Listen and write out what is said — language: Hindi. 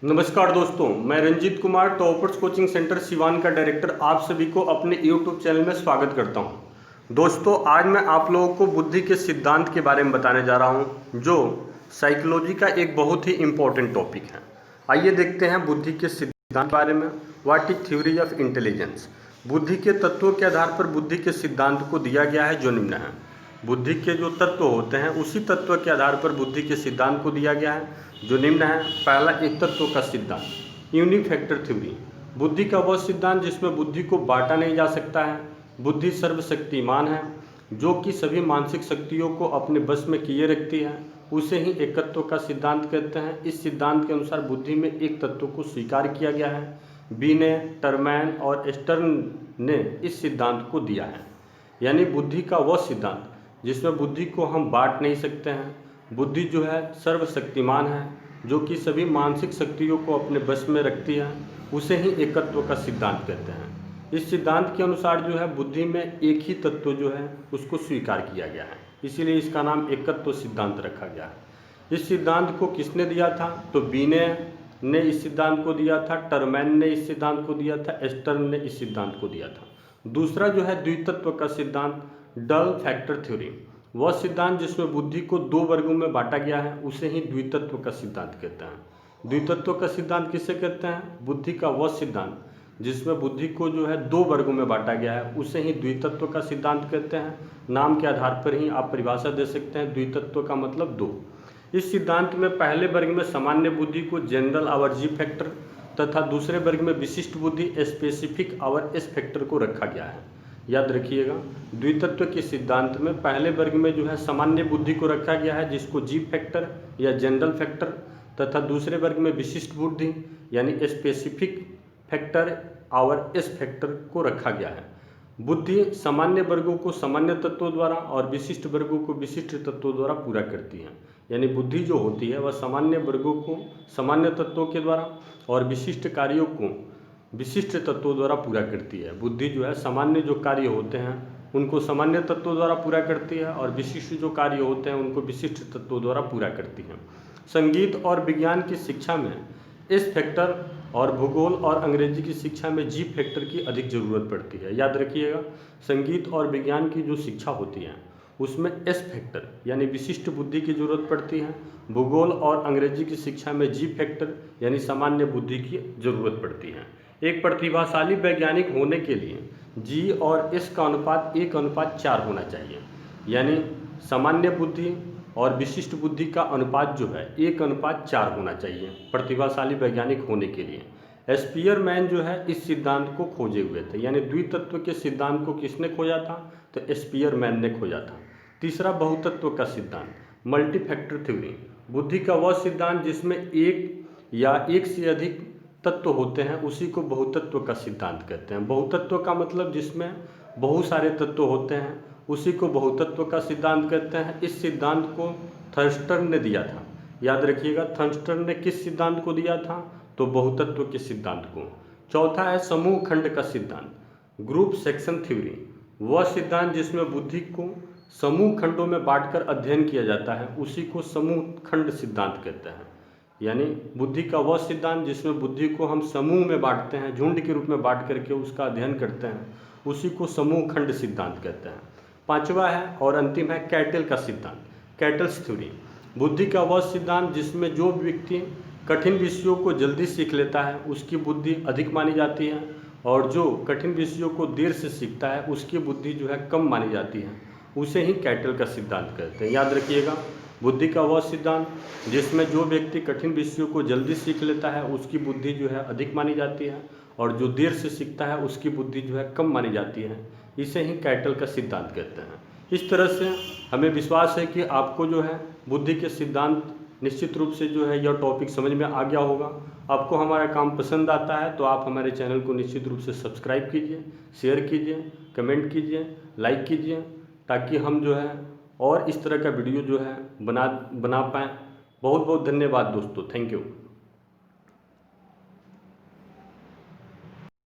नमस्कार दोस्तों, मैं Ranjeet Kumar toppers coaching centre Siwan का डायरेक्टर आप सभी को अपने YouTube चैनल में स्वागत करता हूं। दोस्तों, आज मैं आप लोगों को बुद्धि के सिद्धांत के बारे में बताने जा रहा हूं, जो साइकोलॉजी का एक बहुत ही इम्पोर्टेंट टॉपिक है। आइए देखते हैं बुद्धि के सिद्धांत के बारे में। What is theory of intelligence. बुद्धि के तत्वों के आधार पर बुद्धि के सिद्धांत को दिया गया है, जो निम्न है। बुद्धि के जो तत्व होते हैं उसी तत्व के आधार पर बुद्धि के सिद्धांत को दिया गया है, जो निम्न है। पहला, एक तत्व का सिद्धांत, यूनिक फैक्टर थ्योरी। बुद्धि का वह सिद्धांत जिसमें बुद्धि को बांटा नहीं जा सकता है। बुद्धि सर्वशक्तिमान है, जो कि सभी मानसिक शक्तियों को अपने बस में किए रखती है, उसे ही एकत्व का सिद्धांत कहते हैं। इस सिद्धांत के अनुसार बुद्धि में एक तत्व को स्वीकार किया गया है। बीने, टरमैन और स्टर्न ने इस सिद्धांत को दिया है। यानी बुद्धि का वह सिद्धांत जिसमें बुद्धि को हम बांट नहीं सकते हैं। बुद्धि जो है सर्वशक्तिमान है, जो कि सभी मानसिक शक्तियों को अपने बस में रखती है, उसे ही एकत्व का सिद्धांत कहते हैं। इस सिद्धांत के अनुसार जो है बुद्धि में एक ही तत्व जो है उसको स्वीकार किया गया है, इसीलिए इसका नाम एकत्व सिद्धांत रखा गया है। इस सिद्धांत को किसने दिया था? तो बीने ने इस सिद्धांत को दिया था, टरमैन ने इस सिद्धांत को दिया था, स्टर्न ने इस सिद्धांत को दिया था। दूसरा जो है द्वितत्व का सिद्धांत, डल फैक्टर थ्योरी। वह सिद्धांत जिसमें बुद्धि को दो वर्गों में बांटा गया है, उसे ही द्वितत्व का सिद्धांत कहते हैं। द्वितत्व का सिद्धांत किसे कहते हैं? बुद्धि का वह सिद्धांत जिसमें बुद्धि को जो है दो वर्गों में बांटा गया है, उसे ही द्वितत्व का सिद्धांत कहते हैं। नाम के आधार पर ही आप परिभाषा दे सकते हैं। द्वितत्व का मतलब दो। इस सिद्धांत में पहले वर्ग में सामान्य बुद्धि को जनरल आवर जी फैक्टर तथा दूसरे वर्ग में विशिष्ट बुद्धि स्पेसिफिक आवर एस फैक्टर को रखा गया है। याद रखिएगा, द्वितत्व के सिद्धांत में पहले वर्ग में जो है सामान्य बुद्धि को रखा गया है, जिसको जी फैक्टर या जनरल फैक्टर, तथा दूसरे वर्ग में विशिष्ट बुद्धि यानी स्पेसिफिक फैक्टर और एस फैक्टर को रखा गया है। बुद्धि सामान्य वर्गों को सामान्य तत्वों द्वारा और विशिष्ट वर्गों को विशिष्ट तत्वों द्वारा पूरा करती है। यानी बुद्धि जो होती है वह सामान्य वर्गों को सामान्य तत्वों के द्वारा और विशिष्ट कार्यों को विशिष्ट तत्वों द्वारा पूरा करती है। बुद्धि जो है सामान्य जो कार्य होते हैं उनको सामान्य तत्वों द्वारा पूरा करती है और विशिष्ट जो कार्य होते हैं उनको विशिष्ट तत्वों द्वारा पूरा करती है। संगीत और विज्ञान की शिक्षा में एस फैक्टर और भूगोल और अंग्रेजी की शिक्षा में जी फैक्टर की अधिक ज़रूरत पड़ती है। याद रखिएगा, संगीत और विज्ञान की जो शिक्षा होती है उसमें एस फैक्टर यानी विशिष्ट बुद्धि की जरूरत पड़ती है। भूगोल और अंग्रेजी की शिक्षा में जी फैक्टर यानी सामान्य बुद्धि की जरूरत पड़ती है। एक प्रतिभाशाली वैज्ञानिक होने के लिए जी और एस का अनुपात 1:4 होना चाहिए। यानी सामान्य बुद्धि और विशिष्ट बुद्धि का अनुपात जो है 1:4 होना चाहिए प्रतिभाशाली वैज्ञानिक होने के लिए। स्पीयरमैन जो है इस सिद्धांत को खोजे हुए थे। यानी द्वितत्व के सिद्धांत को किसने खोजा था? तो स्पीयरमैन ने खोजा था। तीसरा, बहुतत्व का सिद्धांत, मल्टी फैक्टर थ्योरी। बुद्धि का वह सिद्धांत जिसमें एक या एक से अधिक तत्व होते हैं उसी को बहुतत्व का सिद्धांत कहते हैं। बहुतत्व का मतलब जिसमें बहुत सारे तत्व होते हैं उसी को बहुतत्व का सिद्धांत कहते हैं। इस सिद्धांत को थर्स्टन ने दिया था। याद रखिएगा, थर्स्टन ने किस सिद्धांत को दिया था? तो बहुतत्व के सिद्धांत को। चौथा है समूह खंड का सिद्धांत, ग्रुप सेक्शन थ्योरी। वह सिद्धांत जिसमें बुद्धि को समूह खंडों में बांटकर अध्ययन किया जाता है उसी को समूह खंड सिद्धांत कहते हैं। यानी बुद्धि का वह सिद्धांत जिसमें बुद्धि को हम समूह में बांटते हैं, झुंड के रूप में बांट करके उसका अध्ययन करते हैं, उसी को समूह खंड सिद्धांत कहते हैं। पांचवा है और अंतिम है कैटल का सिद्धांत, कैटल्स थ्योरी। बुद्धि का वह सिद्धांत जिसमें जो व्यक्ति कठिन विषयों को जल्दी सीख लेता है उसकी बुद्धि अधिक मानी जाती है, और जो कठिन विषयों को देर से सीखता है उसकी बुद्धि जो है कम मानी जाती है, उसे ही कैटल का सिद्धांत कहते हैं। याद रखिएगा, बुद्धि का वह सिद्धांत जिसमें जो व्यक्ति कठिन विषयों को जल्दी सीख लेता है उसकी बुद्धि जो है अधिक मानी जाती है, और जो देर से सीखता है उसकी बुद्धि जो है कम मानी जाती है, इसे ही कैटल का सिद्धांत कहते हैं। इस तरह से हमें विश्वास है कि आपको जो है बुद्धि के सिद्धांत निश्चित रूप से जो है यह टॉपिक समझ में आ गया होगा। आपको हमारा काम पसंद आता है तो आप हमारे चैनल को निश्चित रूप से सब्सक्राइब कीजिए, शेयर कीजिए, कमेंट कीजिए, लाइक कीजिए, ताकि हम जो है और इस तरह का वीडियो जो है बना पाएँ। बहुत बहुत धन्यवाद दोस्तों, थैंक यू।